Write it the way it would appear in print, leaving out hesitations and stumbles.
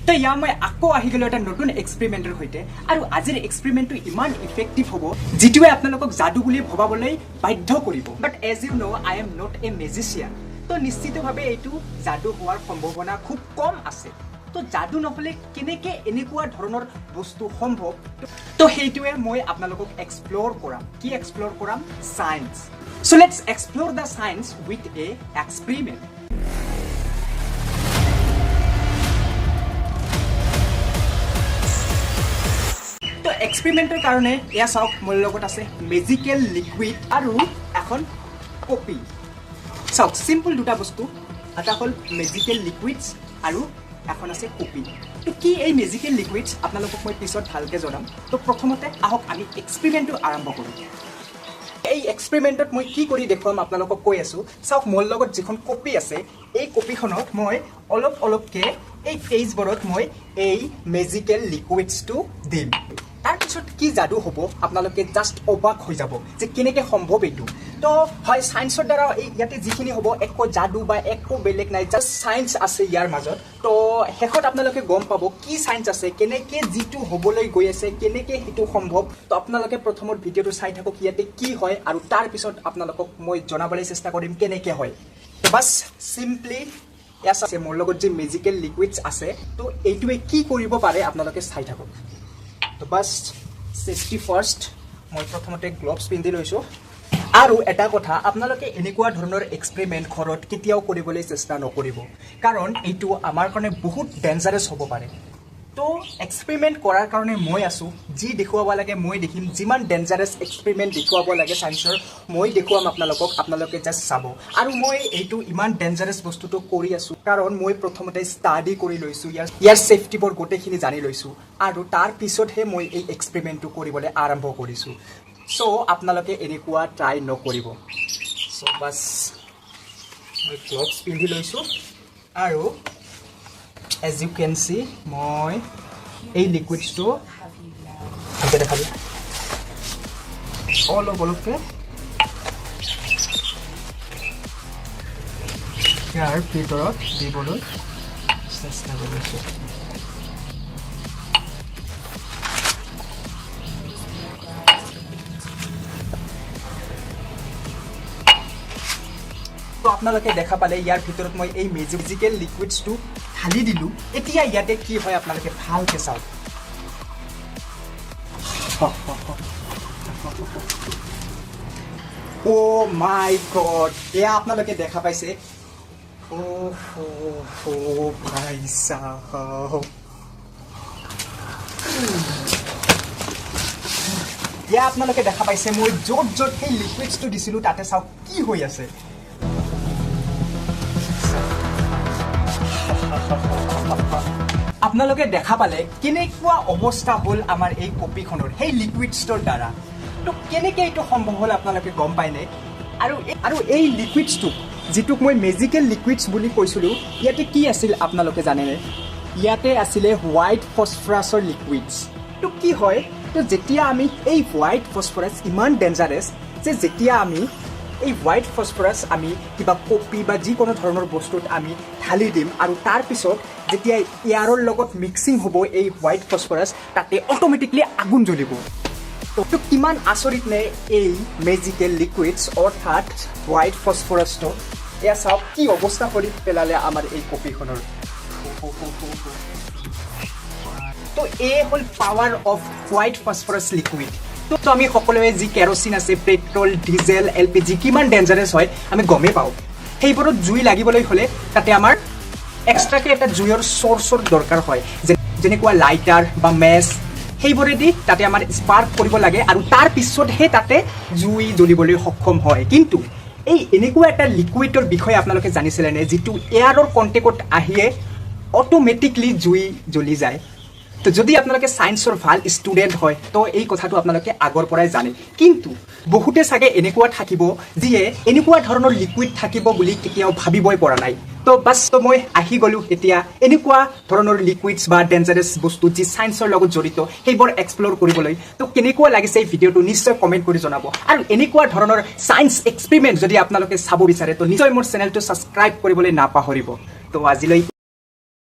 তো ইয়া মই আকৌ আহি গ'লো এটা নতুন এক্সপেৰিমেণ্টৰ সৈতে আৰু আজিৰ এক্সপেৰিমেণ্টটো ইমান ইফেক্টিভ হ'ব যিটোৱে আপোনালোকক যাদু বুলি ভবাবলৈ বাধ্য কৰিব but as you know I am not a magician তো নিশ্চিতভাৱে এইটো যাদু হোৱাৰ সম্ভাৱনা খুব কম আছে তো যাদু নহ'লে কেনেকৈ এনেকুৱা ধৰণৰ বস্তু সম্ভৱ তো সেইটোৱে মই আপোনালোকক এক্সপ্ল'ৰ কৰাম কি এক্সপ্ল'ৰ কৰাম science so' let's explore the science with a experiment তো এক্সপেৰিমেণ্টৰ কাৰণে এয়া চাওক মোৰ লগত আছে মেজিকেল লিকুইড আৰু এখন কপি চাওক চিম্পল দুটা বস্তু এটা হ'ল মেজিকেল লিকুইডছ আৰু এখন আছে কপি তো কি এই মেজিকেল লিকুইডছ আপোনালোকক মই পিছত ভালকৈ জনাম তো প্ৰথমতে আহক আমি এক্সপেৰিমেণ্টটো আৰম্ভ কৰোঁ এই এক্সপেৰিমেণ্টত মই কি কৰি দেখুৱাম আপোনালোকক কৈ আছোঁ চাওক মোৰ লগত যিখন কপি আছে এই কপিখনত মই অলপ অলপকৈ এই পেজবোৰত মই এই মেজিকেল লিকুইডছটো দিম তাৰপিছত কি যাদু হ'ব আপোনালোকে জাষ্ট অবাক হৈ যাব যে কেনেকৈ সম্ভৱ এইটো তো হয় চায়েন্সৰ দ্বাৰা এই ইয়াতে যিখিনি হ'ব একো যাদু বা একো বেলেগ নাই জাষ্ট চায়েন্স আছে ইয়াৰ মাজত তো শেষত আপোনালোকে গম পাব কি চায়েন্স আছে কেনেকৈ যিটো হ'বলৈ গৈ আছে কেনেকৈ সেইটো সম্ভৱ তো আপোনালোকে প্ৰথমত ভিডিঅ'টো চাই থাকক ইয়াতে কি হয় আৰু তাৰপিছত আপোনালোকক মই জনাবলৈ চেষ্টা কৰিম কেনেকৈ হয় তো বাছ চিম্পলি ইয়াত আছে মোৰ লগত যি মেজিকেল লিকুইডছ আছে তো এইটোৱে কি কৰিব পাৰে আপোনালোকে চাই থাকক তো বাছ চেফটি ফাৰ্ষ্ট মই প্ৰথমতে গ্লভছ পিন্ধি লৈছোঁ আৰু এটা কথা আপোনালোকে এনেকুৱা ধৰণৰ এক্সপেৰিমেণ্ট ঘৰত কেতিয়াও কৰিবলৈ চেষ্টা নকৰিব কাৰণ এইটো আমাৰ কাৰণে বহুত ডেঞ্জাৰাছ হ'ব পাৰে তো এক্সপেৰিমেণ্ট কৰাৰ কাৰণে মই আছোঁ যি দেখুৱাব লাগে মই দেখিম যিমান ডেঞ্জাৰাছ এক্সপেৰিমেণ্ট দেখুৱাব লাগে চায়েন্সৰ মই দেখুৱাম আপোনালোকে জাষ্ট চাব আৰু মই এইটো ইমান ডেঞ্জাৰাছ বস্তুটো কৰি আছোঁ কাৰণ মই প্ৰথমতে ষ্টাডি কৰি লৈছোঁ ইয়াৰ ছেফটিবোৰ গোটেইখিনি জানি লৈছোঁ আৰু তাৰপিছতহে মই এই এক্সপেৰিমেণ্টটো কৰিবলৈ আৰম্ভ কৰিছোঁ চ' আপোনালোকে এনেকুৱা ট্ৰাই নকৰিব চ' বাছ মই গ্লভছ পিন্ধি লৈছোঁ আৰু এজ ইউ কেন চি মই এই লিকুইডছটো ভালকৈ দেখালোঁ অলপ অলপকৈ ইয়াৰ ভিতৰত দিবলৈ চেষ্টা কৰিছোঁ তো আপোনালোকে দেখা পালে ইয়াৰ ভিতৰত মই এই মেজিকেল লিকুইডছটো ঢালি দিলোঁ এতিয়া ইয়াতে কি হয় আপোনালোকে ভালকৈ চাওক অ' মাই গড এয়া আপোনালোকে দেখা পাইছে ভাই চাহাব এয়া আপোনালোকে দেখা পাইছে মই য'ত য'ত সেই লিকুইডছটো দিছিলোঁ তাতে চাওক কি হৈ আছে আপোনালোকে দেখা পালে কেনেকুৱা অৱস্থা হ'ল আমাৰ এই কপিখনৰ সেই লিকুইডছটোৰ দ্বাৰা তো কেনেকৈ এইটো সম্ভৱ হ'ল আপোনালোকে গম পায়নে আৰু এই লিকুইডছটো যিটোক মই মেজিকেল লিকুইডছ বুলি কৈছিলোঁ ইয়াতে কি আছিল আপোনালোকে জানেনে ইয়াতে আছিলে হোৱাইট ফছফৰাছৰ লিকুইডছ তো কি হয় তো যেতিয়া আমি এই হোৱাইট ফছফৰাছ ইমান ডেঞ্জাৰাছ যে যেতিয়া আমি এই হোৱাইট ফছফৰাছ আমি কিবা কপি বা যিকোনো ধৰণৰ বস্তুত আমি ঢালি দিম আৰু তাৰপিছত যেতিয়া এয়াৰৰ লগত মিক্সিং হ'ব এই হোৱাইট ফছফৰাছ তাতে অট'মেটিকলি আগুন জ্বলিব তো কিমান আচৰিত নে এই মেজিকেল লিকুইডছ অৰ্থাৎ হোৱাইট ফছফৰাছটো এয়া চাওক কি অৱস্থা কৰি পেলালে আমাৰ এই কপিখনৰ তো এই হ'ল power off white phosphorus liquid তো আমি সকলোৱে যি কেৰচিন আছে পেট্ৰল ডিজেল LPG কিমান ডেঞ্জাৰাছ হয় আমি গমেই পাওঁ সেইবোৰত জুই লাগিবলৈ হ'লে তাতে আমাৰ এক্সট্ৰাকৈ এটা জুইৰ চ'ৰ্চৰ দৰকাৰ হয় যেনেকুৱা লাইটাৰ বা মেচ সেইবোৰেদি তাতে আমাৰ স্পাৰ্ক কৰিব লাগে আৰু তাৰপিছতহে তাতে জুই জ্বলিবলৈ সক্ষম হয় কিন্তু এই এনেকুৱা এটা লিকুইডৰ বিষয়ে আপোনালোকে জানিছিলেনে যিটো এয়াৰৰ কণ্টেক্টত আহিয়ে অট'মেটিকলি জুই জ্বলি যায় তো যদি আপোনালোকে সায়েন্সৰ ভাল ষ্টুডেণ্ট হয় তো এই কথাটো আপোনালোকে আগৰ পৰাই জানে কিন্তু বহুতে চাগে এনেকুৱা থাকিব যিয়ে এনেকুৱা ধৰণৰ লিকুইড থাকিব বুলি কেতিয়াও ভাবিবই পৰা নাই তো বাস তো মই আহি গ'লো এতিয়া এনেকুৱা ধৰণৰ লিকুইডছ বা ডেঞ্জাৰাছ বস্তু যি সায়েন্সৰ লগত জড়িত সেইবোৰ এক্সপ্ল'ৰ কৰিবলৈ তো কেনেকুৱা লাগিছে এই ভিডিঅ'টো নিশ্চয় কমেণ্ট কৰি জনাব আৰু এনেকুৱা ধৰণৰ সায়েন্স এক্সপেৰিমেণ্ট যদি আপোনালোকে চাব বিচাৰে তো নিশ্চয় মোৰ চেনেলটো ছাবস্ক্ৰাইব কৰিবলৈ নাপাহৰিব তো আজিলৈ